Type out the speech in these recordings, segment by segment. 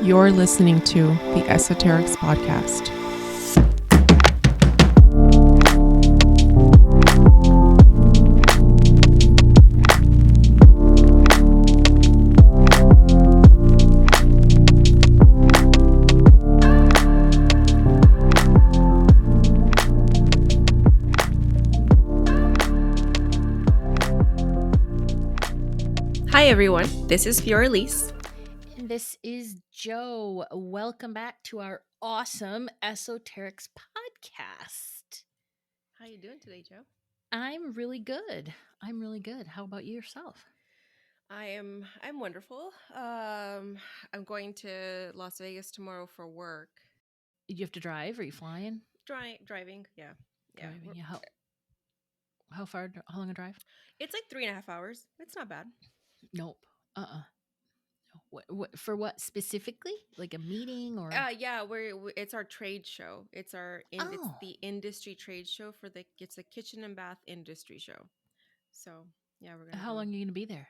You're listening to the Esoterics Podcast. Hi everyone, this is Fiorelise. And this is Joe. Welcome back to our awesome Esoterics podcast. How you doing today, Joe? I'm really good. How about yourself? I'm wonderful. I'm going to Las Vegas tomorrow for work. Did you have to drive? Are you flying? Driving, yeah. Driving. Yeah. How far? How long a drive? It's like 3.5 hours. It's not bad. Nope. No. What for? What specifically? Like a meeting or? Yeah, it's our trade show. It's the industry trade show it's a kitchen and bath industry show. So yeah, we're gonna. How long are you gonna be there?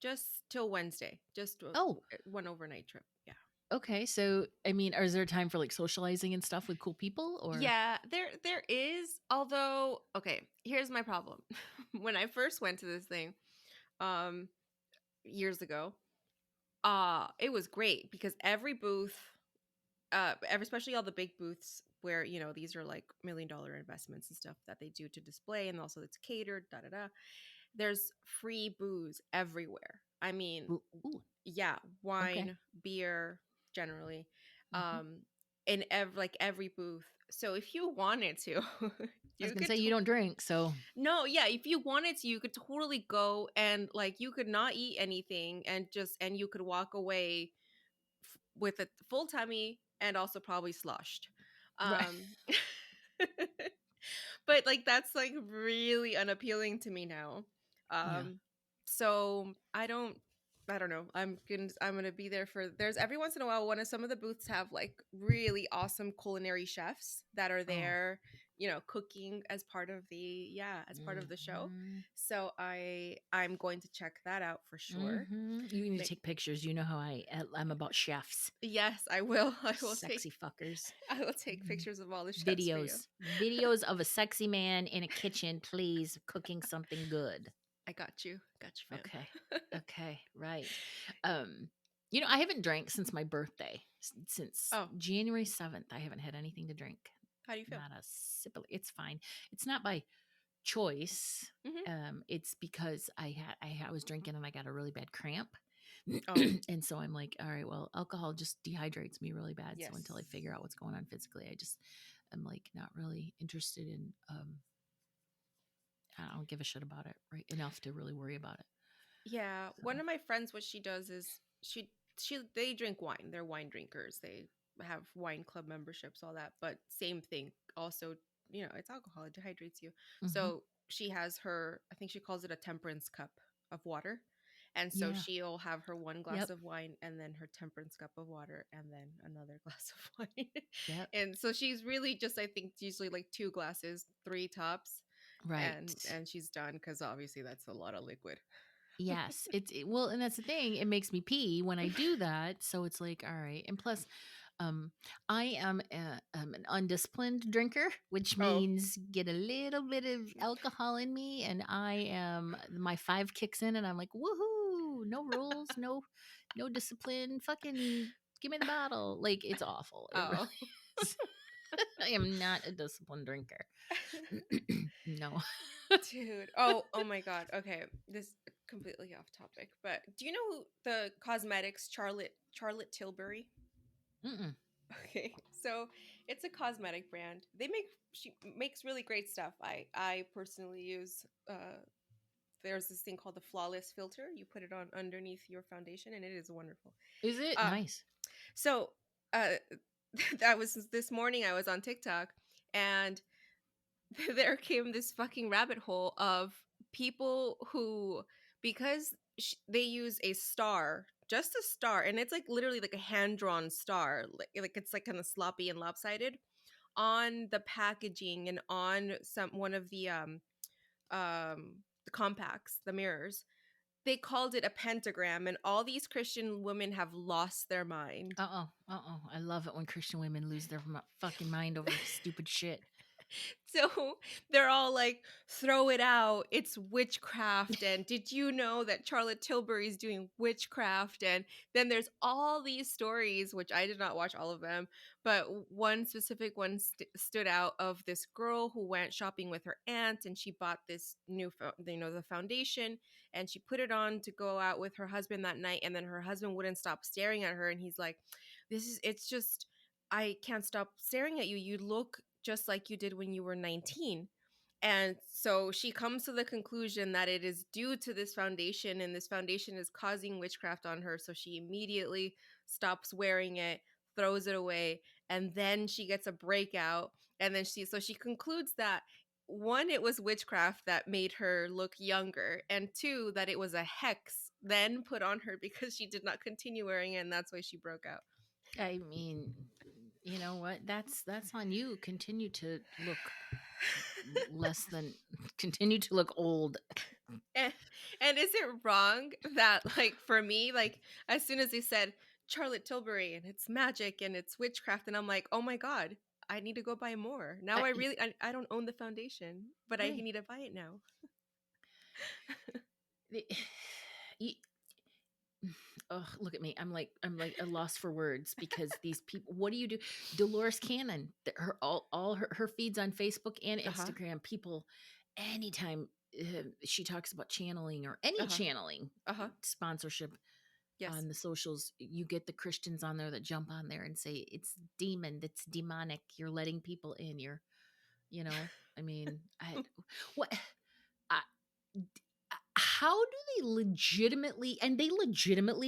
Just till Wednesday. Just one overnight trip. Yeah. Okay, so I mean, is there time for like socializing and stuff with cool people or? Yeah, there is. Although, okay, here's my problem. When I first went to this thing, years ago, it was great because every booth, especially all the big booths where these are like $1 million investments and stuff that they do to display, and also it's catered. Da da da. There's free booze everywhere. I mean, Ooh. yeah, wine, Okay. beer, generally, Mm-hmm. in every booth. So if you wanted to, I was gonna say you don't drink, so no, yeah, if you wanted to, you could totally go and like you could not eat anything and you could walk away with a full tummy and also probably sloshed. right. But like that's like really unappealing to me now. Yeah. So I don't know. I'm gonna be there for there's every once in a while some of the booths have like really awesome culinary chefs that are Oh. there, cooking as part of the show. Mhm. So I'm going to check that out for sure. Mhm. You need to take pictures. You know how I'm about chefs. Yes, I will. Sexy fuckers. I will take Mhm. pictures of all the chefs for you. Videos of a sexy man in a kitchen, please, cooking something good. I got you, fam. Okay, right. I haven't drank since my birthday. Since Oh, January 7th, I haven't had anything to drink. how do you feel? Not a sip of it's fine. It's not by choice. Mm-hmm. It's because I was drinking and I got a really bad cramp. Oh, And so I'm like, all right, well, alcohol just dehydrates me really bad. yes. So until I figure out what's going on physically, I'm like not really interested in I don't give a shit about it right enough to really worry about it. Yeah, So one of my friends, what she does is they drink wine. They're wine drinkers. They have wine club memberships, all that. But same thing. Also, it's alcohol. It dehydrates you. mhm. So she has I think she calls it a temperance cup of water. And so Yeah. she'll have her one glass Yep. of wine and then her temperance cup of water and then another glass of wine. Yep. And so she's really just, I think, usually like 2 glasses, 3 tops, and Right. she's done because obviously that's a lot of liquid. Yes. Well, and that's the thing. It makes me pee when I do that. So it's like, all right. And plus, um, I am an undisciplined drinker, which Oh. means get a little bit of alcohol in me, and my 5 kicks in, and I'm like, woohoo! No rules, no discipline. Fucking give me the bottle. Like it's awful. It really Oh. is. I am not a disciplined drinker. No. Dude. Oh my god. Okay. This completely off topic, but do you know the cosmetics Charlotte Tilbury? Mm-mm. Okay. So, it's a cosmetic brand. She makes really great stuff. I personally use there's this thing called the flawless filter. You put it on underneath your foundation and it is wonderful. Is it Uh nice? so uh that was this morning I was on TikTok and there came this fucking rabbit hole of people who because they use a star, just a star, and it's like literally like a hand drawn star, like it's like kind of sloppy and lopsided on the packaging and on one of the compacts, the mirrors. they called it a pentagram, and all these Christian women have lost their mind. I love it when Christian women lose their fucking mind over stupid shit. So they're all like, throw it out. It's witchcraft. And did you know that Charlotte Tilbury's doing witchcraft? And then there's all these stories, which I did not watch all of them, but one specific one stood out of this girl who went shopping with her aunt, and she bought this new, the foundation, and she put it on to go out with her husband that night. And then her husband wouldn't stop staring at her. And he's like, it's just, I can't stop staring at you. You look just like you did when you were 19. And so she comes to the conclusion that it is due to this foundation, and this foundation is causing witchcraft on her. So she immediately stops wearing it, throws it away, and then she gets a breakout. And then she concludes that, one, it was witchcraft that made her look younger, and two, that it was a hex then put on her because she did not continue wearing it, and that's why she broke out. I mean, you know what? That's on you. Continue to look continue to look old. And is it wrong that, like, for me, like, as soon as they said Charlotte Tilbury and it's magic and it's witchcraft, and I'm like, oh my God, I need to go buy more. Now I don't own the foundation, but I Right. need to buy it now. Look at me. I'm like a loss for words because these people. What do you do? Dolores Cannon, all her feeds on Facebook and Instagram. People, anytime she talks about channeling or any channeling sponsorship on the socials, you get the Christians on there that jump on there and say it's it's demonic. You're letting people in. I mean, how do they legitimately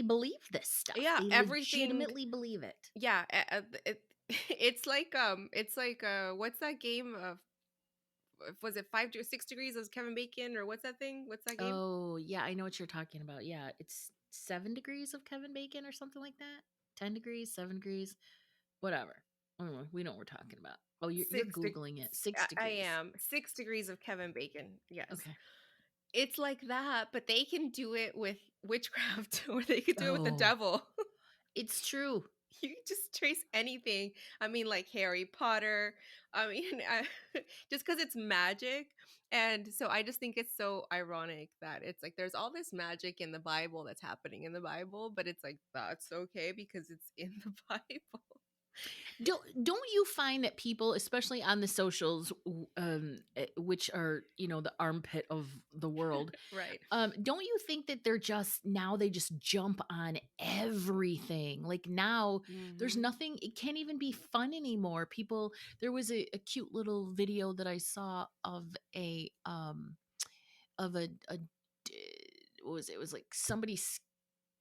believe this stuff? Yeah, they everything. legitimately believe it. Yeah, it's like what's that game of? Was it 5 to 6 degrees of Kevin Bacon, or what's that thing? What's that game? Oh yeah, I know what you're talking about. Yeah, it's 7 degrees of Kevin Bacon or something like that. 10 degrees, 7 degrees, whatever. We know what we're talking about. Oh, you're Googling it. 6 degrees. I am. 6 degrees of Kevin Bacon. Yes. Okay. It's like that, but they can do it with witchcraft, or they could do it with the devil. It's true. You just trace anything. I mean, like Harry Potter. I mean, just because it's magic. And so I just think it's so ironic that it's like there's all this magic in the Bible that's happening in the Bible, but it's like, that's okay because it's in the Bible. Don't you find that people, especially on the socials, which are the armpit of the world, right? Don't you think that they just jump on everything? Like now, there's nothing. It can't even be fun anymore. People. There was a cute little video that I saw of a what was it? It was like somebody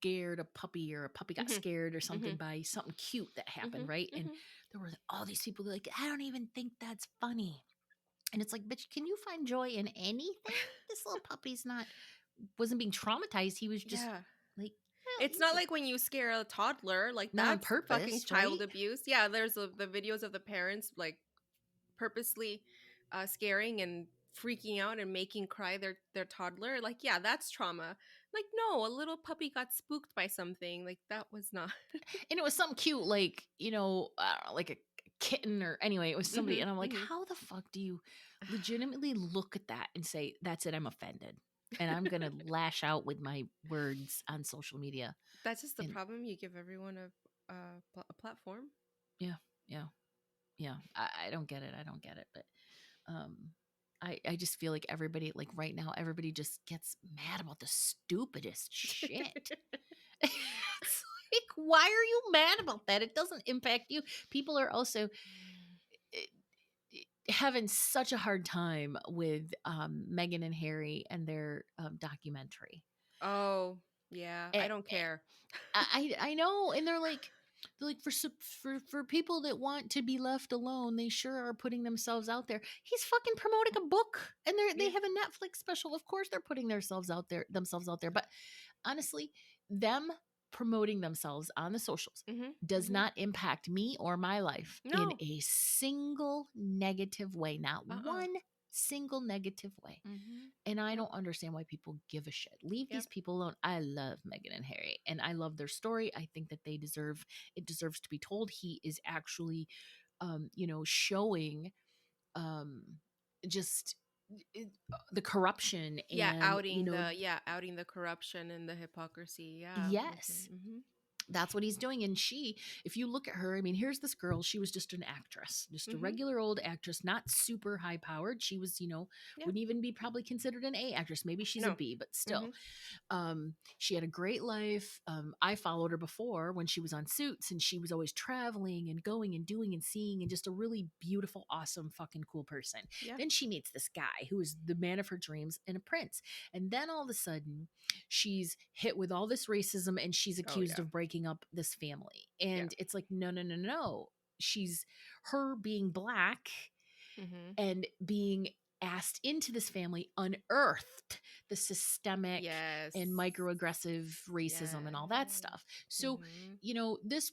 scared a puppy, or a puppy got scared or something by something cute that happened, right? And there were all these people like, I don't even think that's funny. And it's like, bitch, can you find joy in anything? This little puppy's wasn't being traumatized. He was just like, it's not like when you scare a toddler, like not on that's purpose, fucking child right? abuse. Yeah, there's the videos of the parents like purposely scaring and freaking out and making cry their toddler. Like, yeah, that's trauma. Like, no, a little puppy got spooked by something. Like, that was not. And it was something cute, like, like a kitten, or anyway, it was somebody. And I'm like, how the fuck do you legitimately look at that and say, that's it, I'm offended, and I'm going to lash out with my words on social media? That's just the problem. You give everyone a platform. Yeah. I don't get it. But I just feel like everybody, like right now, everybody just gets mad about the stupidest shit. It's like, why are you mad about that? It doesn't impact you. People are also having such a hard time with Meghan and Harry and their documentary. Oh yeah, I don't care. I know, and they're like for people that want to be left alone, they sure are putting themselves out there. He's fucking promoting a book, and they have a Netflix special. Of course, they're putting themselves out there. But honestly, them promoting themselves on the socials does not impact me or my life in a single negative way. Not one single negative way. Mm-hmm. And I Yep. don't understand why people give a shit. Leave Yep. these people alone. I love Meghan and Harry, and I love their story. I think that it deserves to be told. He is actually, showing, um, just the corruption Yeah, and outing the corruption and the hypocrisy. Yeah. yes, Mm-hmm. that's what he's doing. And she, if you look at her, I mean, here's this girl. She was just an actress, just a Mm-hmm. regular old actress, not super high powered. She was, Yeah. wouldn't even be probably considered an A actress. Maybe she's a No. B, but still. Mm-hmm. She had a great life. I followed her before when she was on Suits, and she was always traveling and going and doing and seeing, and just a really beautiful, awesome, fucking cool person. Yeah. Then she meets this guy who is the man of her dreams and a prince. And then all of a sudden, she's hit with all this racism and she's Oh accused yeah. of breaking up this family. Yeah. And it's like, no, no, no, no. She's her being black Mm-hmm. and being asked into this family unearthed the systemic Yes. and microaggressive racism and all that stuff. So, this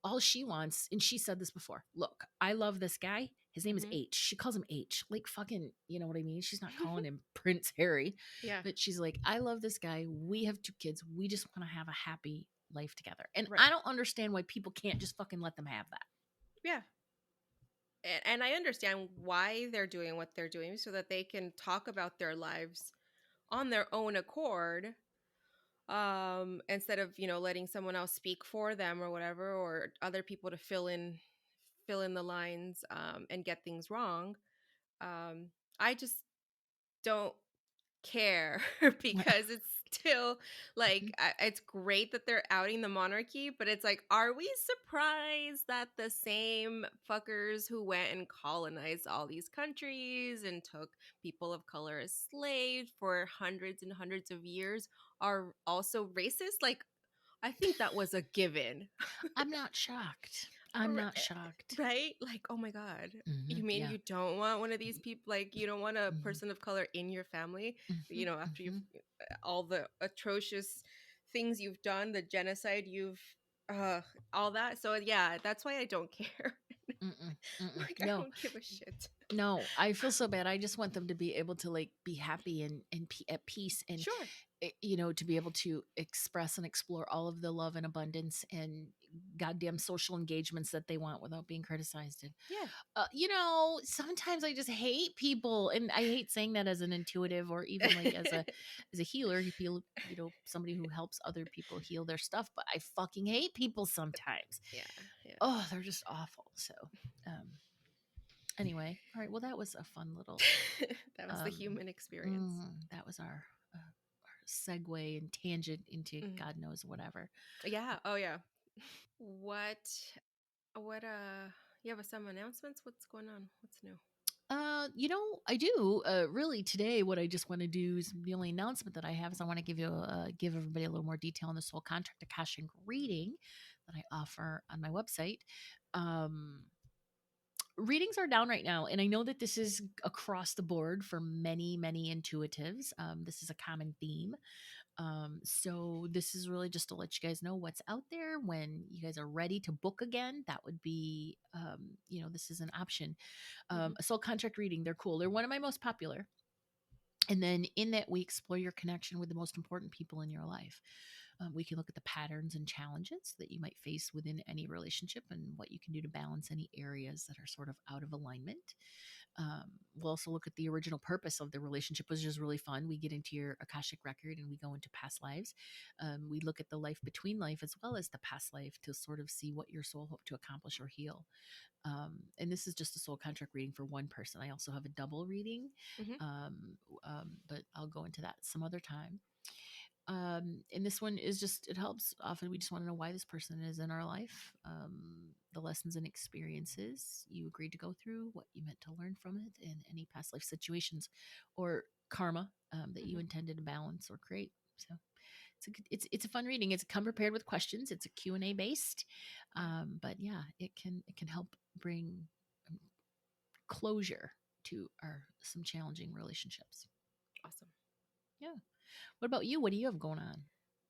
all she wants, and she said this before. Look, I love this guy. His name is Mhm. H. She calls him H. Like fucking, you know what I mean? She's not calling him Prince Harry, Yeah. but she's like, I love this guy. We have 2 kids. We just want to have a happy life together. And Right. I don't understand why people can't just fucking let them have that. Yeah. And I understand why they're doing what they're doing so that they can talk about their lives on their own accord, instead of letting someone else speak for them or whatever, or other people to fill in the lines, and get things wrong. I just don't care because it's still like, it's great that they're outing the monarchy, but it's like, are we surprised that the same fuckers who went and colonized all these countries and took people of color as slaves for hundreds and hundreds of years are also racist? Like, I think that was a given. I'm not shocked. I'm not shocked. Right? Like, oh my God. Mhm, You mean yeah. you don't want one of these people? Like, you don't want a Mhm. person of color in your family, after you've Mhm. all the atrocious things you've done, the genocide you've, all that. So, yeah, that's why I don't care. Mm-mm, mm-mm. Like, I No, don't give a shit. no, I feel so bad. I just want them to be able to like be happy and at peace and Sure. to be able to express and explore all of the love and abundance and goddamn social engagements that they want without being criticized. And Yeah. sometimes I just hate people, and I hate saying that as an intuitive or even like as a healer, somebody who helps other people heal their stuff. But I fucking hate people sometimes. Yeah. Yeah. Oh, they're just awful. So, anyway, all right. Well, that was a fun little. That was the human experience. That was our segue and tangent into Mhm. God knows whatever. Yeah. Oh, yeah. What, you have some announcements? What's going on? What's new? I do. Really, today, what I just want to do is the only announcement that I have is I want to give everybody a little more detail on the soul contract Akashic reading that I offer on my website. Readings are down right now, and I know that this is across the board for many, many intuitives. This is a common theme. So this is really just to let you guys know what's out there when you guys are ready to book again. That would be, this is an option. A soul contract reading, they're cool. They're one of my most popular. And then in that, we explore your connection with the most important people in your life. We can look at the patterns and challenges that you might face within any relationship and what you can do to balance any areas that are sort of out of alignment. We'll also look at the original purpose of the relationship, which is really fun. We get into your Akashic record and we go into past lives. We look at the life between life as well as the past life to sort of see what your soul hoped to accomplish or heal. And this is just a soul contract reading for one person. I also have a double reading, but I'll go into that some other time. And this one is just, it helps. Often we just want to know why this person is in our life, the lessons and experiences you agreed to go through, what you meant to learn from it, and any past life situations or karma that you intended to balance or create. So it's a fun reading. It's come prepared with questions. It's a Q&A based, but yeah, it can help bring closure to some challenging relationships. Awesome. Yeah. What about you? What do you have going on?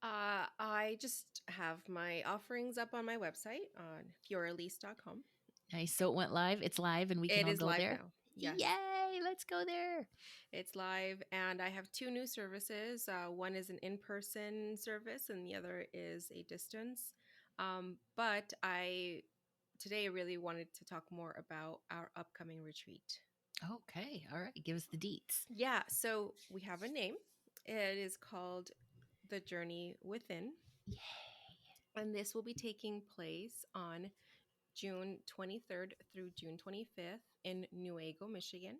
I just have my offerings up on my website on fioralease.com. Nice. So it went live. It's live, and we can It all is go live there. now. Yes. Yay, let's go there. It's live, and I have two new services. One is an in-person service, and the other is a distance. But I today really wanted to talk more about our upcoming retreat. Okay, all right, give us the deets. Yeah, so we have a name. It is called The Journey Within, Yay. and this will be taking place on June 23rd through June 25th in Newaygo, Michigan.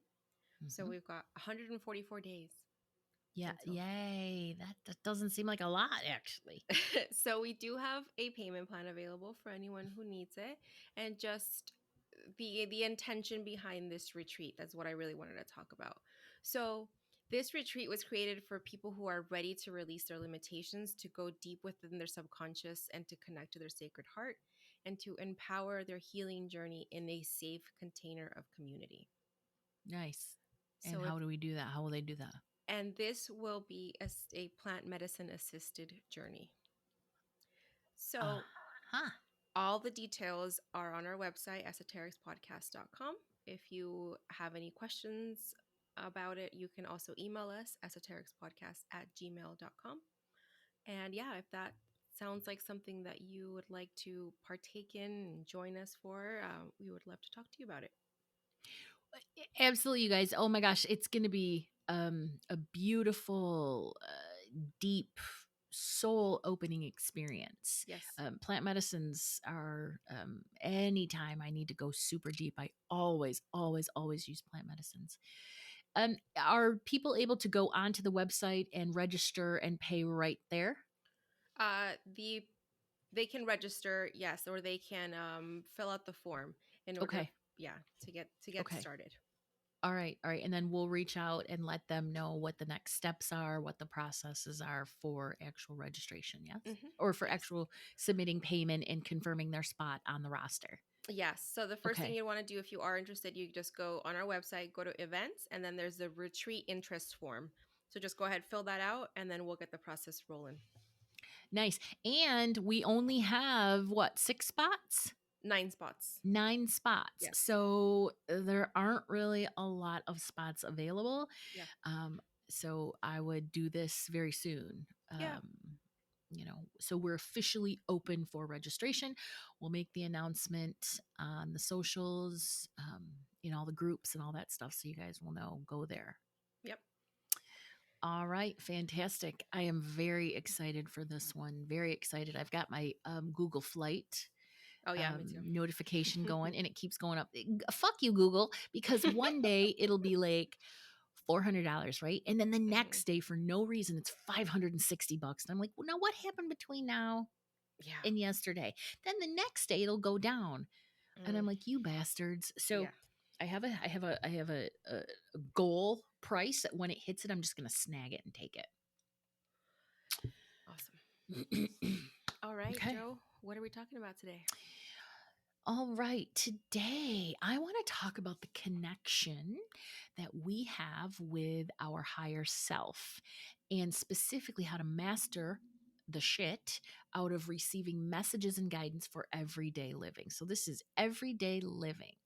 So Mhm. we've got 144 days Yeah, until. yay. That doesn't seem like a lot, actually. So we do have a payment plan available for anyone who needs it, and just the intention behind this retreat. That's what I really wanted to talk about. So this retreat was created for people who are ready to release their limitations, to go deep within their subconscious and to connect to their sacred heart, and to empower their healing journey in a safe container of community. Nice. And So if how do we do that? How will they do that? and this will be a plant medicine assisted journey. So Huh. all the details are on our website, esotericspodcast.com. If you have any questions about it, you can also email us, esotericspodcast@gmail.com. And yeah, if that sounds like something that you would like to partake in and join us for, we would love to talk to you about it. Absolutely, you guys. Oh my gosh, it's going to be a beautiful, deep, soul opening experience. Yes. Plant medicines are anytime I need to go super deep, I always, always, always use plant medicines. Are people able to go onto the website and register and pay right there? The They can register, yes, or they can fill out the form in order, Okay. to get Okay. started. All right. All right. And then we'll reach out and let them know what the next steps are, what the processes are for actual registration. Yes. Or for Yes. actual submitting payment and confirming their spot on the roster. Yes. So the first thing Okay. you want to do if you are interested, you just go on our website, go to events, and then there's the retreat interest form. So just go ahead, fill that out, and then we'll get the process rolling. Nice. And we only have what, 6 spots? 9 spots. 9 spots. Yes. So there aren't really a lot of spots available. Yeah. So I would do this very soon. Yeah. So we're officially open for registration. We'll make the announcement on the socials, in all the groups and all that stuff. So you guys will know, go there. Yep. All right. Fantastic. I am very excited for this one. Very excited. I've got my Google Flight Oh yeah, me too. notification going, and it keeps going up. Fuck you, Google, because one day it'll be like $400, right? And then the next day, for no reason, it's $560. And I'm like, well, now what happened between now Yeah. and yesterday? Then the next day it'll go down, and I'm Mm, like, you bastards. So yeah. I have a goal price that when it hits it, I'm just gonna snag it and take Awesome. it. All right, Okay. Joe, what are we talking about today? All right. Today, I want to talk about the connection that we have with our higher self, and specifically how to master the shit out of receiving messages and guidance for everyday living. So, this is everyday living.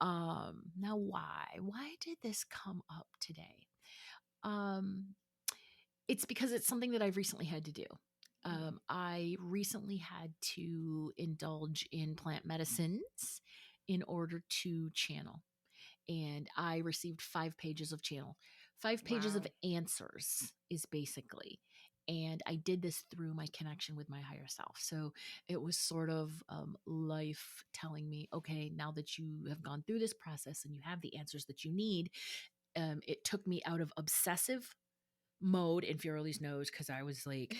Now, why? Why did this come up today? It's because it's something that I've recently had to do. I recently had to indulge in plant medicines in order to channel. And I received 5 pages of channel, 5 pages of Wow. answers, is basically. And I did this through my connection with my higher self. So it was sort of life telling me, okay, now that you have gone through this process and you have the answers that you need, it took me out of obsessive mode, and Fiorelis knows, because I was like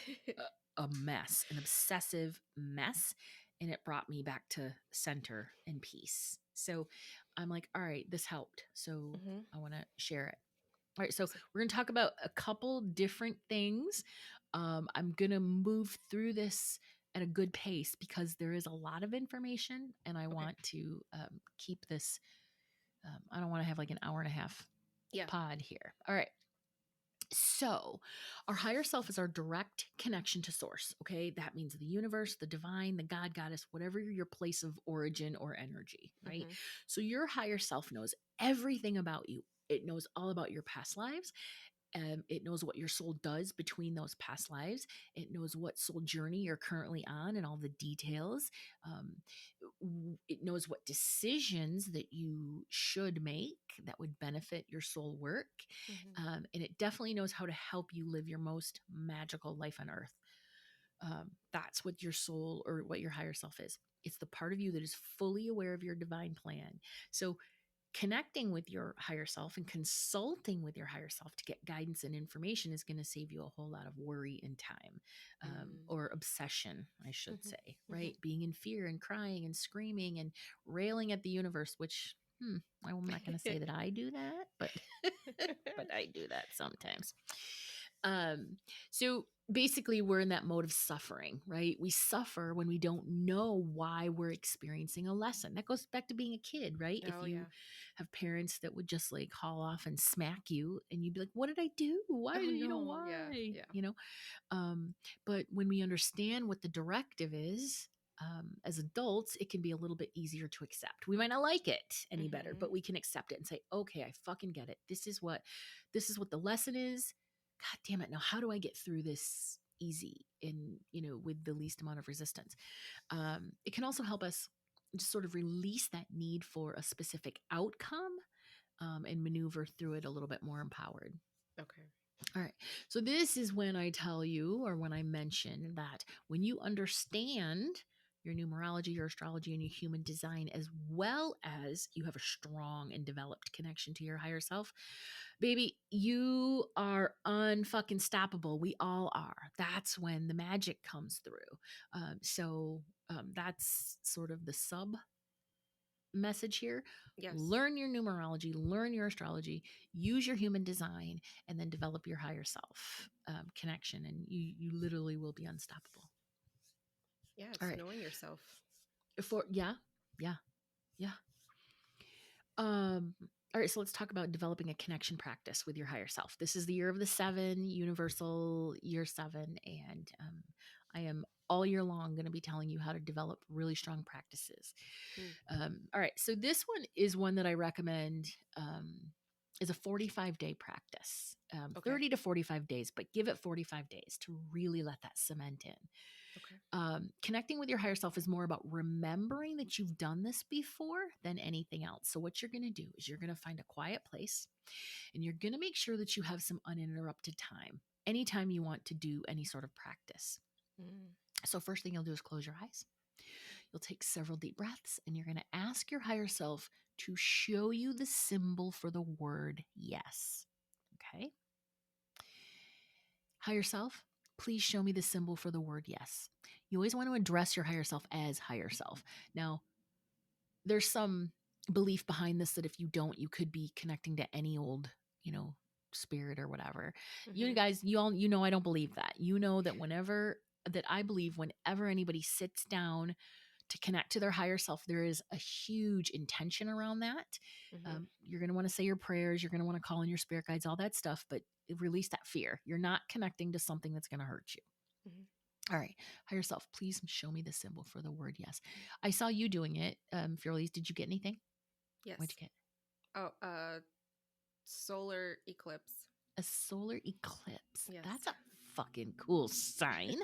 a mess, an obsessive mess, and it brought me back to center and peace. So I'm like, all right, this helped. So Mhm. I want to share it. All right, so So- we're going to talk about a couple different things. I'm going to move through this at a good pace because there is a lot of information, and I want to keep this. I don't want to have like an hour and a half Yeah. pod here. All right. So, our higher self is our direct connection to source. Okay. That means the universe, the divine, the God, goddess, whatever your place of origin or energy, right? Mm-hmm. So, your higher self knows everything about you. It knows all about your past lives. It knows what your soul does between those past lives. It knows what soul journey you're currently on and all the details. It knows what decisions that you should make that would benefit your soul work. Mm-hmm. And it definitely knows how to help you live your most magical life on earth. That's what your soul or what your higher self is. It's the part of you that is fully aware of your divine plan. So, connecting with your higher self and consulting with your higher self to get guidance and information is going to save you a whole lot of worry and time, or obsession, I should Mm-hmm. say, Mm-hmm. right? Being in fear and crying and screaming and railing at the universe, which I'm not going to say that I do that, but but I do that sometimes. So basically, we're in that mode of suffering, right? We suffer when we don't know why we're experiencing a lesson. That goes back to being a kid, right? If Oh you yeah. have parents that would just like haul off and smack you, and you'd be like, "What did I do? Why? Oh no. Yeah. Why?" Yeah. But when we understand what the directive is, as adults, it can be a little bit easier to accept. We might not like it any better, Mm-hmm. but we can accept it and say, "Okay, I fucking get it. This is what the lesson is. God damn it! Now, how do I get through this easy and with the least amount of resistance?" It can also help us just sort of release that need for a specific outcome, and maneuver through it a little bit more empowered. Okay. All right. So this is when I tell you, or when I mention that when you understand your numerology, your astrology, and your human design, as well as you have a strong and developed connection to your higher self, baby, you are unfucking stoppable. We all are. That's when the magic comes through. That's sort of the sub message here. Yes. Learn your numerology, learn your astrology, use your human design, and then develop your higher self connection, and you literally will be unstoppable. Yeah. All It's right. knowing yourself. Yeah, yeah, yeah. Um, all right, so let's talk about developing a connection practice with your higher self. This is the year of the 7, universal year 7, and I am all year long going to be telling you how to develop really strong practices. Mm. All right, so this one is one that I recommend. Is a 45-day practice, Okay. 30 to 45 days, but give it 45 days to really let that cement in. Okay. Connecting with your higher self is more about remembering that you've done this before than anything else. So, what you're going to do is you're going to find a quiet place and you're going to make sure that you have some uninterrupted time anytime you want to do any sort of practice. Mm. So, first thing you'll do is close your eyes. You'll take several deep breaths and you're going to ask your higher self to show you the symbol for the word yes. Okay. Higher self, please show me the symbol for the word yes. You always want to address your higher self as higher self. Now, there's some belief behind this that if you don't, you could be connecting to any old, spirit or whatever. You Mm-hmm. guys, I don't believe that. I believe whenever anybody sits down to connect to their higher self, there is a huge intention around that. Mm-hmm. You're going to want to say your prayers. You're going to want to call in your spirit guides, all that stuff, but release that fear. You're not connecting to something that's going to hurt you. Mm-hmm. All right. Higher self, please show me the symbol for the word yes. I saw you doing it. Furlies, did you get anything? Yes. What'd you get? Oh, solar eclipse. A solar eclipse. Yes. That's a fucking cool sign.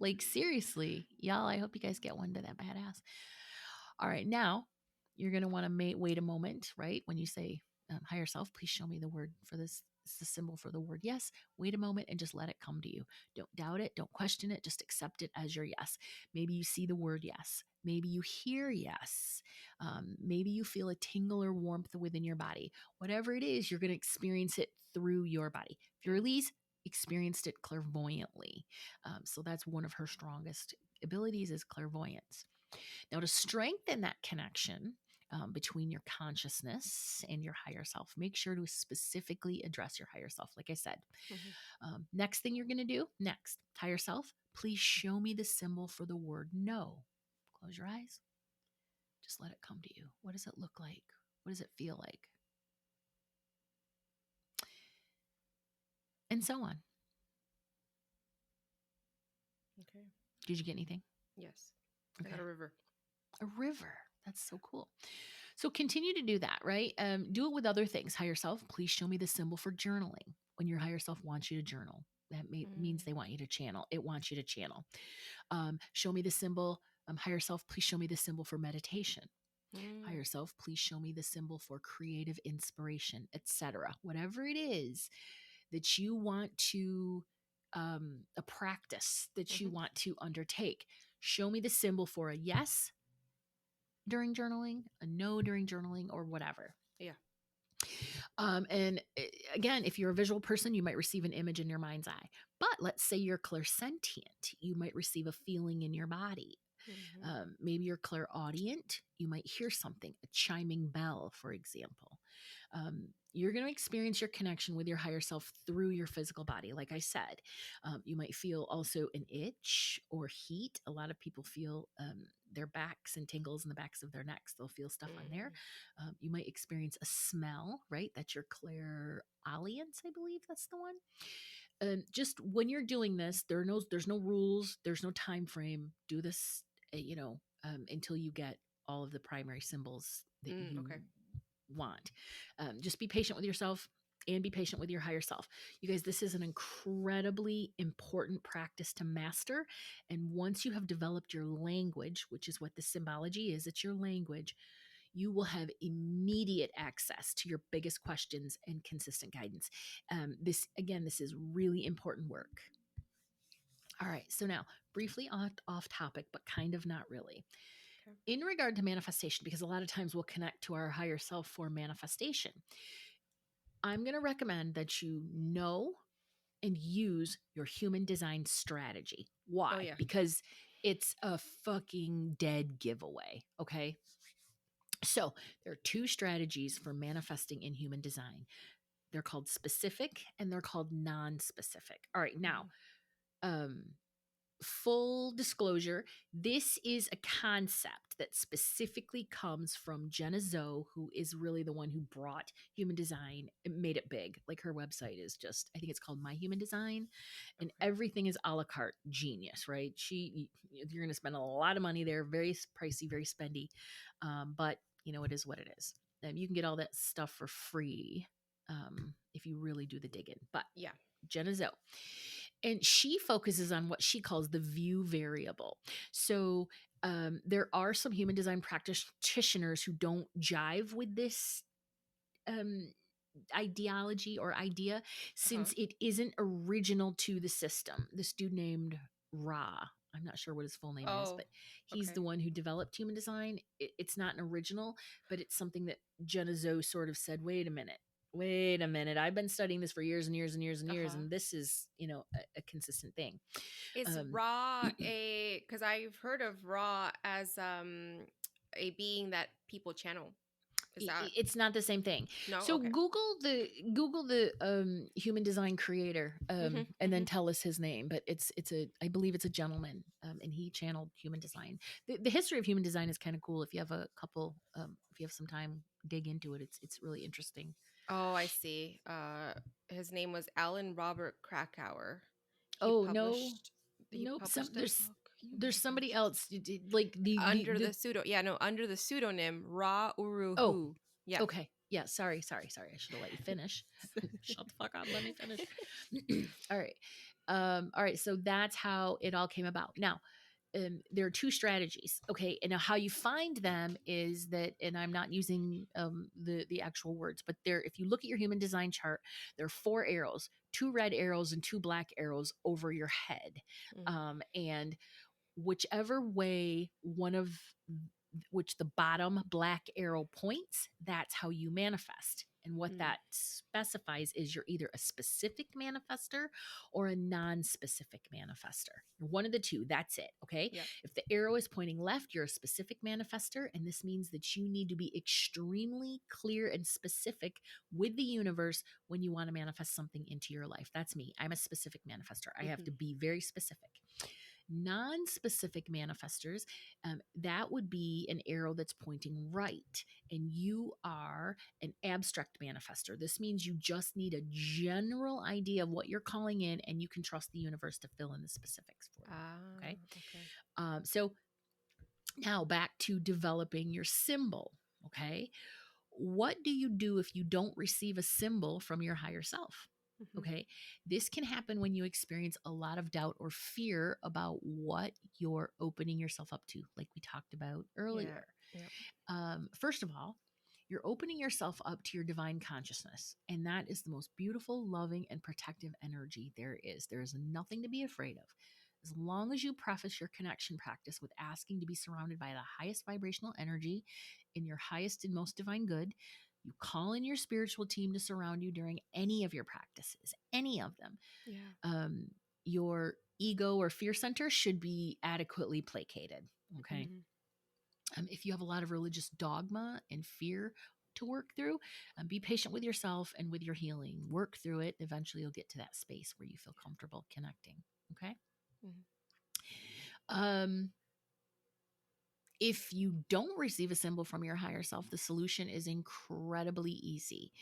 Like, seriously, y'all, I hope you guys get one to that badass. All right. Now, you're going to want to wait a moment, right? When you say, higher self, please show me the word for this. It's the symbol for the word yes. Wait a moment and just let it come to you. Don't doubt it. Don't question it. Just accept it as your yes. Maybe you see the word yes. Maybe you hear yes. Maybe you feel a tingle or warmth within your body. Whatever it is, you're going to experience it through your body. Furley's experienced it clairvoyantly. So that's one of her strongest abilities is clairvoyance. Now, to strengthen that connection between your consciousness and your higher self, make sure to specifically address your higher self, like I said. Mm-hmm. Next thing you're going to do, higher self, please show me the symbol for the word no. Close your eyes. Just let it come to you. What does it look like? What does it feel like? and so on. Okay. Did you get anything? Yes. Okay. I got a river. A river. That's so cool. So continue to do that, right? Do it with other things. Higher self, please show me the symbol for journaling. When your higher self wants you to journal, that means they want you to channel. It wants you to channel. Show me the symbol. Higher self, please show me the symbol for meditation. Higher self, please show me the symbol for creative inspiration, etc. Whatever it is that you want to, a practice that you want to undertake, show me the symbol for a yes during journaling, a no during journaling, or whatever. Yeah. And again, if you're a visual person, you might receive an image in your mind's eye. But let's say you're clairsentient, you might receive a feeling in your body. Maybe you're clairaudient, you might hear something, a chiming bell, for example. You're going to experience your connection with your higher self through your physical body. Like I said, you might feel also an itch or heat. A lot of people feel their backs and tingles in the backs of their necks. They'll feel stuff on there. You might experience a smell, right? That's your clairaudience, I believe that's the one. Just when you're doing this, there's no rules, there's no time frame. Do this, until you get all of the primary symbols that you want. Just be patient with yourself and be patient with your higher self. You guys, this is an incredibly important practice to master. And once you have developed your language, which is what the symbology is, it's your language, you will have immediate access to your biggest questions and consistent guidance. This is really important work. All right. So now, briefly off topic, but kind of not really. In regard to manifestation, because a lot of times we'll connect to our higher self for manifestation, I'm going to recommend that you know and use your human design strategy. Why? Oh, yeah. Because it's a fucking dead giveaway. Okay. So there are two strategies for manifesting in human design. They're called specific and they're called non-specific. All right. Now, full disclosure, this is a concept that specifically comes from Jenna Zoe, who is really the one who brought human design and made it big. Like her website is just, I think it's called My Human Design, and everything is a la carte genius, right? You're going to spend a lot of money there, very pricey, very spendy, but it is what it is. You can get all that stuff for free if you really do the digging. But yeah, Jenna Zoe. And she focuses on what she calls the view variable. So there are some human design practitioners who don't jive with this ideology or idea, since it isn't original to the system. This dude named Ra, I'm not sure what his full name is, but he's the one who developed human design. It's not an original, but it's something that Jenna Zoe sort of said, wait a minute, I've been studying this for years and years and years and years, and this is, a consistent thing. Is Ra because I've heard of Ra as a being that people channel. It's not the same thing. No. So Google the human design creator and then tell us his name. But I believe it's a gentleman, and he channeled human design. The history of human design is kind of cool. If you have if you have some time, dig into it. It's really interesting. Oh, I see. His name was Alan Robert Krakauer. There's somebody else like under the pseudonym Ra Uru Hu. Oh, yeah. Okay. Yeah. Sorry. I should have let you finish. Shut the fuck up. Let me finish. All right. All right. So that's how it all came about. Now, there are two strategies. Okay. And now how you find them is that, and I'm not using the actual words, but if you look at your human design chart, there are 4 arrows, 2 red arrows and 2 black arrows over your head. And whichever way which the bottom black arrow points, that's how you manifest. And what that specifies is you're either a specific manifester or a non-specific manifester. You're one of the two. That's it. Okay. Yep. If the arrow is pointing left, you're a specific manifester. And this means that you need to be extremely clear and specific with the universe when you want to manifest something into your life. That's me. I'm a specific manifester. I have to be very specific. Non-specific manifestors, that would be an arrow that's pointing right, and you are an abstract manifestor. This means you just need a general idea of what you're calling in, and you can trust the universe to fill in the specifics for you. Okay. Okay. So now back to developing your symbol. Okay. What do you do if you don't receive a symbol from your higher self? Mhm. Okay. This can happen when you experience a lot of doubt or fear about what you're opening yourself up to, like we talked about earlier. Yep. First of all, you're opening yourself up to your divine consciousness. And that is the most beautiful, loving, and protective energy there is. There is nothing to be afraid of. As long as you preface your connection practice with asking to be surrounded by the highest vibrational energy in your highest and most divine good, you call in your spiritual team to surround you during any of your practices, any of them. Yeah. Your ego or fear center should be adequately placated. Okay. Mhm. If you have a lot of religious dogma and fear to work through, be patient with yourself and with your healing. Work through it. Eventually, you'll get to that space where you feel comfortable connecting. Okay. Mhm. If you don't receive a symbol from your higher self, the solution is incredibly easy.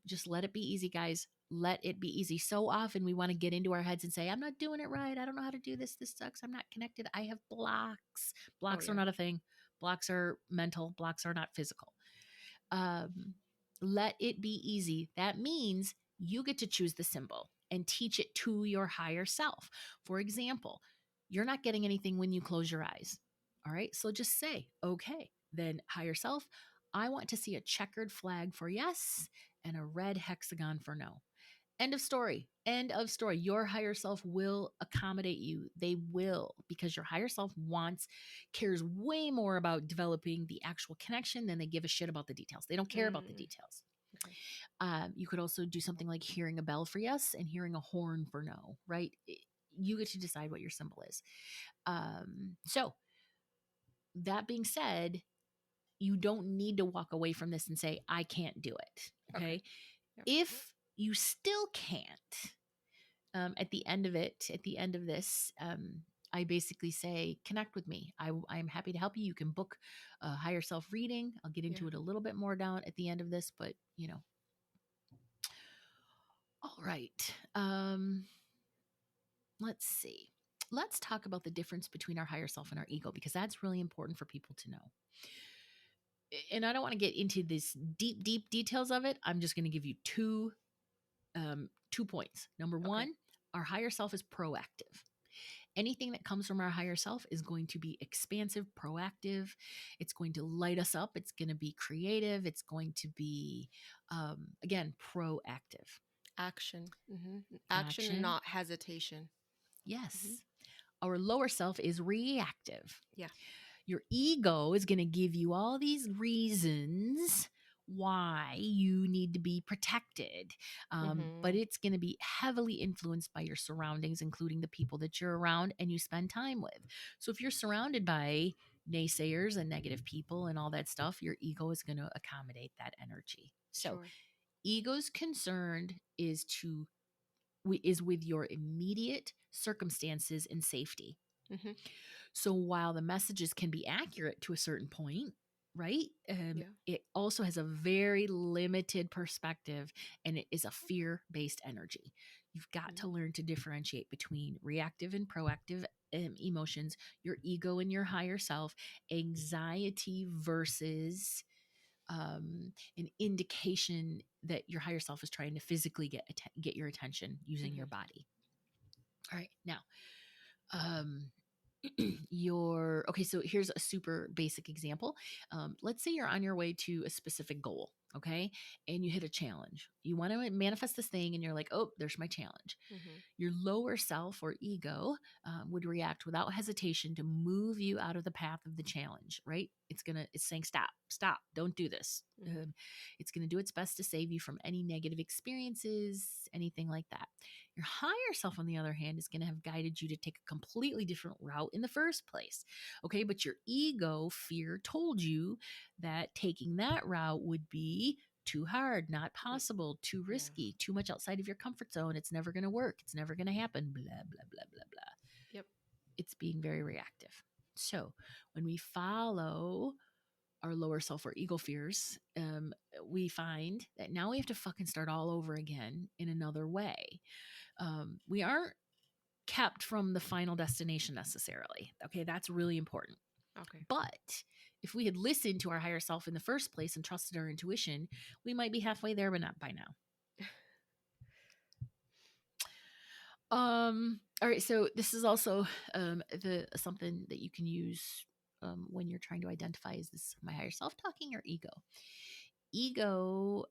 Just let it be easy, guys. Let it be easy. So often we want to get into our heads and say, I'm not doing it right. I don't know how to do this. This sucks. I'm not connected. I have blocks. Blocks are yeah. not a thing. Blocks are mental. Blocks are not physical. Let it be easy. That means you get to choose the symbol and teach it to your higher self. For example, you're not getting anything when you close your eyes. All right. So just say, okay, then higher self, I want to see a checkered flag for yes and a red hexagon for no. End of story. End of story. Your higher self will accommodate you. They will, because your higher self cares way more about developing the actual connection than they give a shit about the details. They don't care about the details. Okay. You could also do something like hearing a bell for yes and hearing a horn for no, right? You get to decide what your symbol is. So, that being said, you don't need to walk away from this and say, I can't do it. Okay. Yep. If you still can't, at the end of this, I basically say, connect with me. I'm happy to help you. You can book a higher self reading. I'll get into Yeah. it a little bit more down at the end of this, but all right. Let's see. Let's talk about the difference between our higher self and our ego, because that's really important for people to know. And I don't want to get into this deep details of it. I'm just going to give you two points. Number one, our higher self is proactive. Anything that comes from our higher self is going to be expansive, proactive. It's going to light us up. It's going to be creative. It's going to be, again, proactive. Action. Action, not hesitation. Yes. Our lower self is reactive. Yeah. Your ego is going to give you all these reasons why you need to be protected. But it's going to be heavily influenced by your surroundings, including the people that you're around and you spend time with. So if you're surrounded by naysayers and negative people and all that stuff, your ego is going to accommodate that energy. So ego's concern is with your immediate circumstances and safety. So while the messages can be accurate to a certain point, right? It also has a very limited perspective, and it is a fear-based energy. You've got to learn to differentiate between reactive and proactive emotions, your ego and your higher self, anxiety versus an indication that your higher self is trying to physically get your attention using your body. All right, now, so here's a super basic example. Let's say you're on your way to a specific goal, okay, and you hit a challenge. You want to manifest this thing, and you're like, oh, there's my challenge. Your lower self or ego would react without hesitation to move you out of the path of the challenge, right? It's saying, stop, don't do this. It's going to do its best to save you from any negative experiences, anything like that. Your higher self, on the other hand, is going to have guided you to take a completely different route in the first place. Okay, but your ego fear told you that taking that route would be too hard, not possible, too risky, too much outside of your comfort zone. It's never going to work. It's never going to happen. Blah, blah, blah, blah, blah. Yep. It's being very reactive. So when we follow our lower self or ego fears, we find that now we have to fucking start all over again in another way. We aren't kept from the final destination necessarily. Okay, that's really important. Okay. But if we had listened to our higher self in the first place and trusted our intuition, we might be halfway there, but not by now. All right, so this is also the something that you can use when you're trying to identify, is this my higher self talking or ego? Ego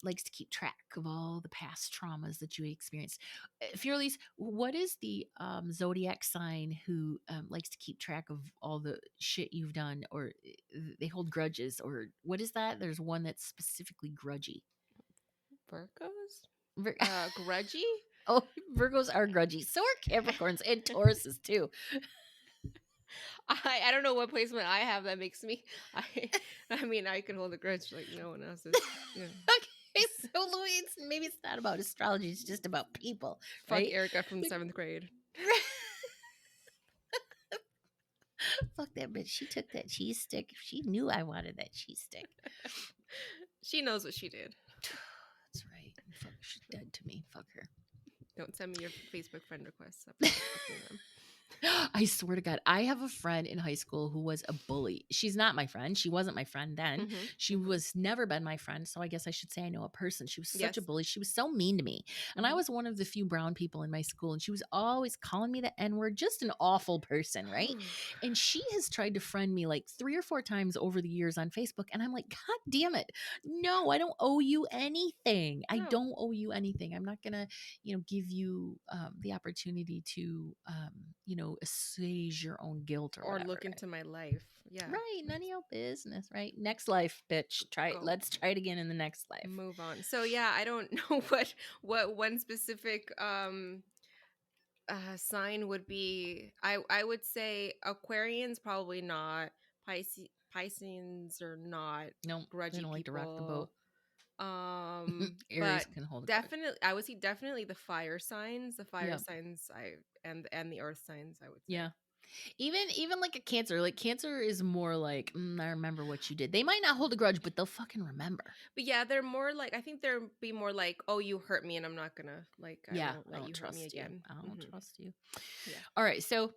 likes to keep track of all the past traumas that you experienced. Fearless, what is the zodiac sign who likes to keep track of all the shit you've done, or they hold grudges, or what is that? There's one that's specifically grudgy. Virgos? Grudgy? Oh, Virgos are grudgy. So are Capricorns and Tauruses too. I don't know what placement I have that makes me. I mean, I can hold a grudge like no one else is. Yeah. Okay, so Louise, maybe it's not about astrology; it's just about people, Fuck right? Erica from 7th grade. Fuck that bitch. She took that cheese stick. She knew I wanted that cheese stick. She knows what she did. That's right. Fuck, she's dead to me. Fuck her. Don't send me your Facebook friend requests. I'm fucking them. I swear to God, I have a friend in high school who was a bully. She's not my friend. She wasn't my friend then. She was never been my friend. So I guess I should say I know a person. She was such a bully. She was so mean to me. And I was one of the few brown people in my school. And she was always calling me the N-word. Just an awful person, right? And she has tried to friend me like 3 or 4 times over the years on Facebook. And I'm like, God damn it. No, I don't owe you anything. I don't owe you anything. I'm not going to, give you the opportunity to, assuage your own guilt or whatever, look into my life. Yeah. Right. None of your business, right? Next life, bitch. Let's try it again in the next life. Move on. So yeah, I don't know what one specific sign would be. I would say Aquarians probably not. Pisceans are not. No, grudgy they don't like to rock the people. boat. Aries But can hold a definitely, I would see definitely the fire signs. The fire Yep. signs, and the earth signs, I would say. Yeah. Even like a Cancer. Like Cancer is more like, I remember what you did. They might not hold a grudge, but they'll fucking remember. But yeah, they're more like, I think they'll be more like, oh, you hurt me and I'm not gonna I won't let you hurt me again. I don't trust you. Yeah. All right. So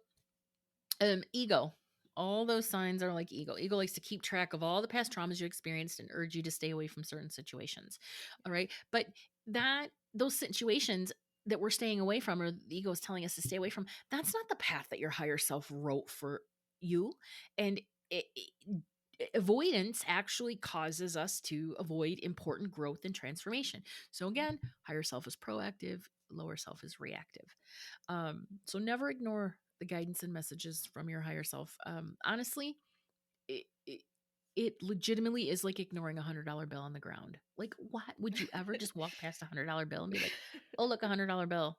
ego. All those signs are like ego. Ego likes to keep track of all the past traumas you experienced and urge you to stay away from certain situations. All right. But those situations that we're staying away from, or the ego is telling us to stay away from, that's not the path that your higher self wrote for you. And avoidance actually causes us to avoid important growth and transformation. So again, higher self is proactive, lower self is reactive. So never ignore the guidance and messages from your higher self. Honestly, it legitimately is like ignoring $100 bill on the ground. Like, what would you ever just walk past $100 bill and be like, oh, look, $100 bill?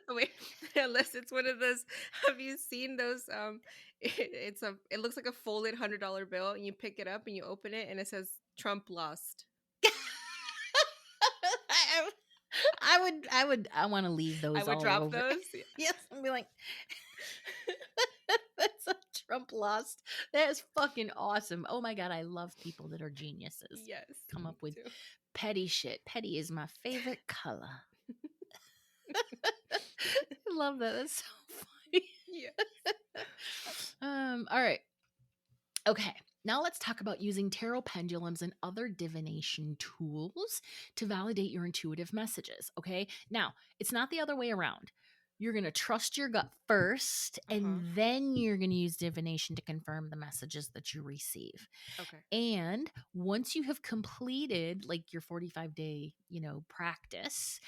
Wait, unless it's one of those. Have you seen those? It looks like a folded $100 bill, and you pick it up and you open it, and it says Trump lost. I want to leave those. I would drop over. those. Yes, and be like, that's a Trump lost. That is fucking awesome. Oh my God, I love people that are geniuses. Yes, come up with petty shit. Petty is my favorite color. I love that. That's so funny. Yeah. All right. Okay. Now let's talk about using tarot pendulums and other divination tools to validate your intuitive messages. Okay. Now, it's not the other way around. You're going to trust your gut first, and then you're going to use divination to confirm the messages that you receive. Okay. And once you have completed like your 45-day, practice,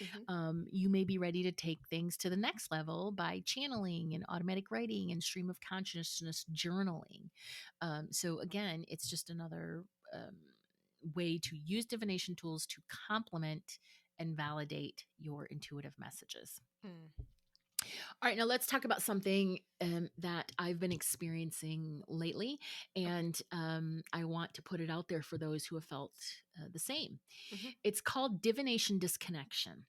you may be ready to take things to the next level by channeling and automatic writing and stream of consciousness journaling. So again, it's just another way to use divination tools to complement and validate your intuitive messages. All right, now let's talk about something that I've been experiencing lately, Okay. and I want to put it out there for those who have felt the same. Hmm. It's called divination disconnection,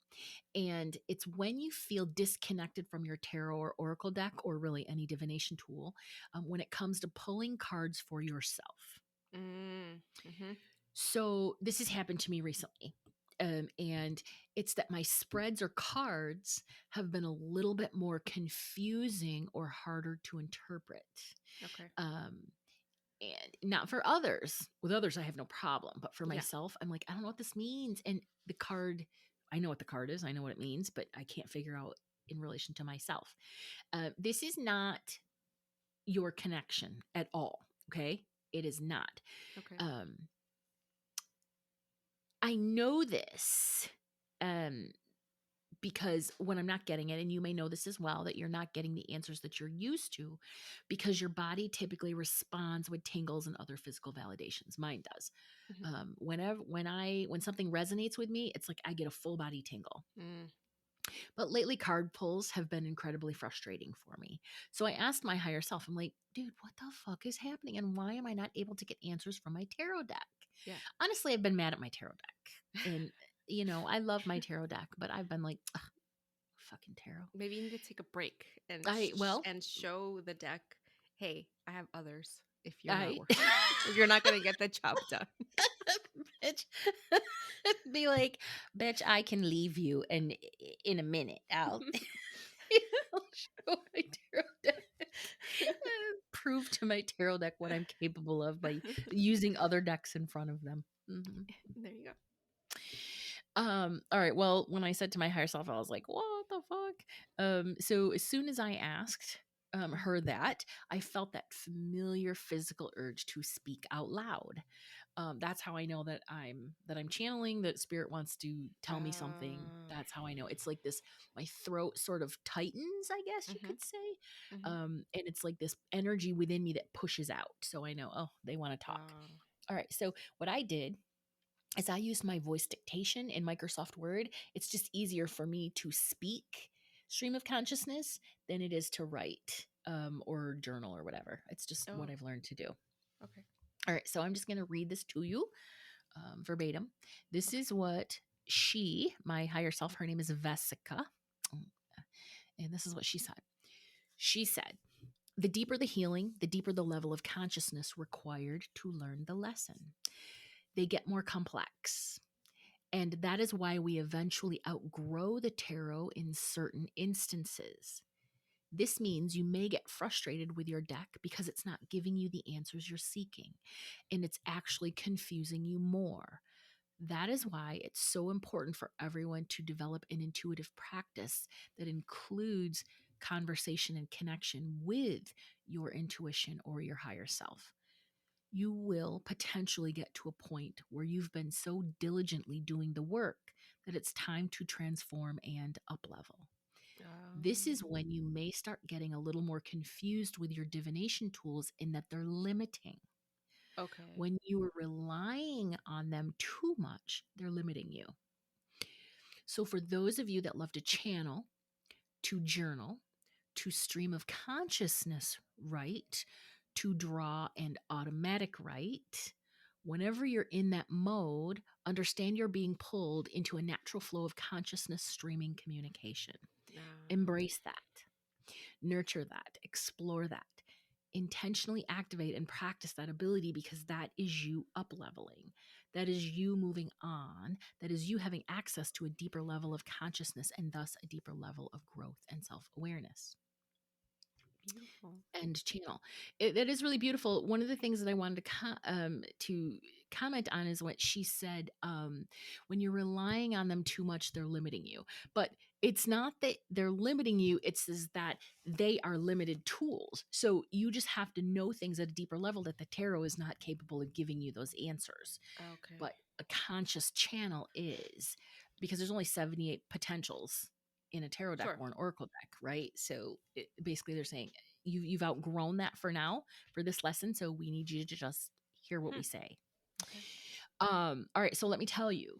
and it's when you feel disconnected from your tarot or oracle deck, or really any divination tool, when it comes to pulling cards for yourself. Mm-hmm. So this has happened to me recently. And it's that my spreads or cards have been a little bit more confusing or harder to interpret. Okay. Um, and not for others. With others, I have no problem. But for Yeah. myself, I'm like, I don't know what this means. And the card, I know what the card is, I know what it means, but I can't figure out in relation to myself. This is not your connection at all. Okay. It is not. Okay. Um, I know this um, because when I'm not getting it, and you may know this as well, that you're not getting the answers that you're used to because your body typically responds with tingles and other physical validations. Mine does. Hmm. When something resonates with me, it's like I get a full body tingle. Mm. But lately, card pulls have been incredibly frustrating for me. So I asked my higher self, I'm like, dude, what the fuck is happening? And why am I not able to get answers from my tarot deck? Yeah. Honestly, I've been mad at my tarot deck. And, I love my tarot deck, but I've been like, ugh, fucking tarot. Maybe you need to take a break and Well, and show the deck, hey, I have others. If you're not I, if you're not gonna get the job done. bitch, be like, bitch, I can leave you. And in a minute, I'll show my tarot deck. Prove to my tarot deck what I'm capable of by using other decks in front of them. Mhm. There you go. All right. Well, when I said to my higher self, I was like, what the fuck? So as soon as I asked her that, I felt that familiar physical urge to speak out loud. That's how I know that I'm channeling, that spirit wants to tell me something. That's how I know. It's like this, my throat sort of tightens, I guess you Mm-hmm. could say. Mm-hmm. And it's like this energy within me that pushes out. So I know, oh, they want to talk. All right. So what I did is I used my voice dictation in Microsoft Word. It's just easier for me to speak stream of consciousness than it is to write or journal or whatever. It's just what Oh, I've learned to do. okay. All right, so I'm just going to read this to you verbatim. This Okay. is what my higher self, her name is Vesica, and this is what she said. She said, the deeper the healing, the deeper the level of consciousness required to learn the lesson. They get more complex. And that is why we eventually outgrow the tarot in certain instances. This means you may get frustrated with your deck because it's not giving you the answers you're seeking, and it's actually confusing you more. That is why it's so important for everyone to develop an intuitive practice that includes conversation and connection with your intuition or your higher self. You will potentially get to a point where you've been so diligently doing the work that it's time to transform and uplevel. This is when you may start getting a little more confused with your divination tools in that they're limiting. Okay. When you are relying on them too much, they're limiting you. So, for those of you that love to channel, to journal, to stream of consciousness write, to draw and automatic write, whenever you're in that mode, understand you're being pulled into a natural flow of consciousness streaming communication. Embrace that, nurture that, explore that. Intentionally activate and practice that ability because that is you up leveling. That is you moving on. That is you having access to a deeper level of consciousness and thus a deeper level of growth and self awareness. Beautiful. And channel. That is really beautiful. One of the things that I wanted to comment on is what she said. When you're relying on them too much, they're limiting you. But it's not that they're limiting you. It's that they are limited tools. So you just have to know things at a deeper level that the tarot is not capable of giving you those answers. Okay. But a conscious channel is, because there's only 78 potentials in a tarot deck Sure. or an oracle deck, right? So basically they're saying you've outgrown that for now for this lesson, so we need you to just hear what we say. Okay. All right, so let me tell you,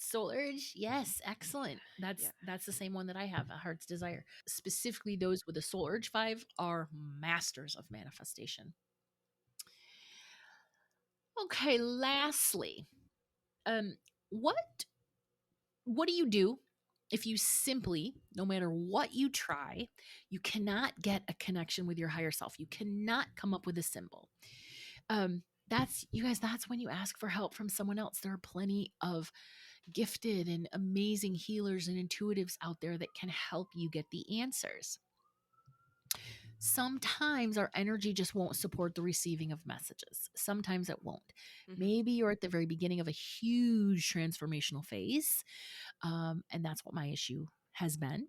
Soul Urge, yes, excellent. That's the same one that I have, a Heart's Desire. Specifically, those with the Soul Urge 5 are masters of manifestation. Okay, lastly, what do you do if you simply, no matter what you try, you cannot get a connection with your higher self? You cannot come up with a symbol. That's when you ask for help from someone else. There are plenty of gifted and amazing healers and intuitives out there that can help you get the answers. Sometimes our energy just won't support the receiving of messages. Sometimes it won't. Maybe you're at the very beginning of a huge transformational phase, and that's what my issue has been.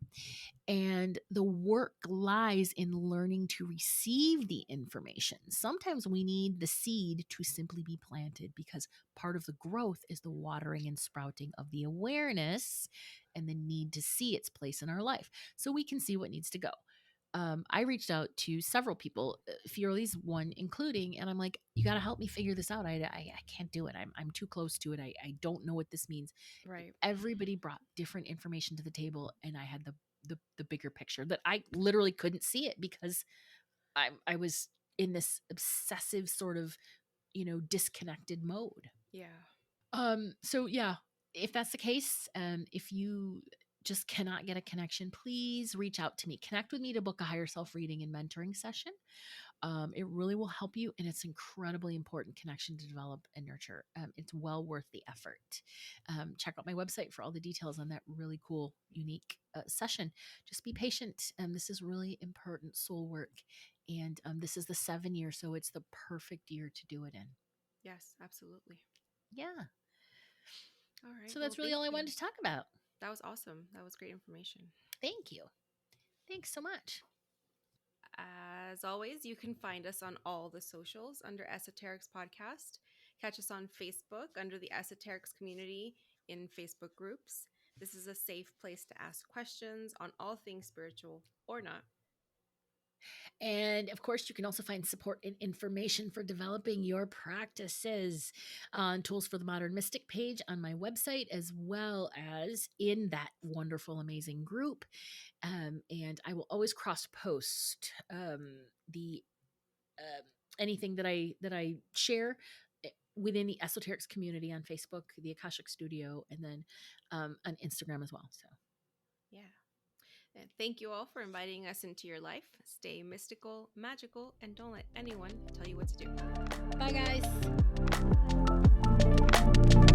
And the work lies in learning to receive the information. Sometimes we need the seed to simply be planted, because part of the growth is the watering and sprouting of the awareness and the need to see its place in our life so we can see what needs to go. I reached out to several people, Fiorli's one including, and I'm like, you got to help me figure this out. I can't do it. I'm too close to it. I don't know what this means. Right. Everybody brought different information to the table, and I had the bigger picture that I literally couldn't see it because I was in this obsessive sort of, disconnected mode. Yeah. So yeah, if that's the case, if you just cannot get a connection, please reach out to me. Connect with me to book a higher self reading and mentoring session. It really will help you, and it's incredibly important connection to develop and nurture. It's well worth the effort. Check out my website for all the details on that really cool, unique session. Just be patient. This is really important soul work, and this is the 7 year, so it's the perfect year to do it in. Yes, absolutely. Yeah. All right. So that's really all I wanted to talk about. That was awesome. That was great information. Thank you. Thanks so much. As always, you can find us on all the socials under Esoterics Podcast. Catch us on Facebook under the Esoterics community in Facebook groups. This is a safe place to ask questions on all things spiritual or not. And of course, you can also find support and information for developing your practices on Tools for the Modern Mystic page on my website, as well as in that wonderful, amazing group. And I will always cross post anything that I share within the Esoterics community on Facebook, the Akashic Studio, and then on Instagram as well. So, yeah. And thank you all for inviting us into your life. Stay mystical, magical, and don't let anyone tell you what to do. Bye, guys.